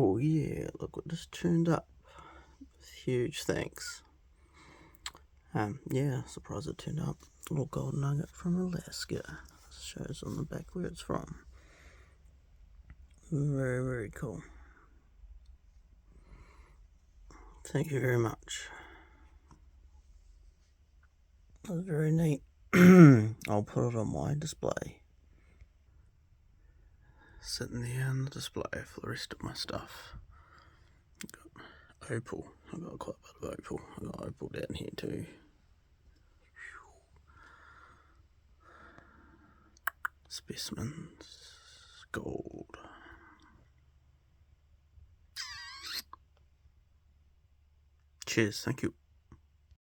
Oh yeah, look what just turned up. Huge thanks. Yeah, surprised it turned up. A little gold nugget from Alaska. Shows on the back where it's from. Very, very cool. Thank you very much. That was very neat. I'll put it on my display. Sitting there on the display for the rest of my stuff. I've got opal. I've got quite a bit of opal. I've got opal down here too. Specimens. Gold. Cheers, thank you.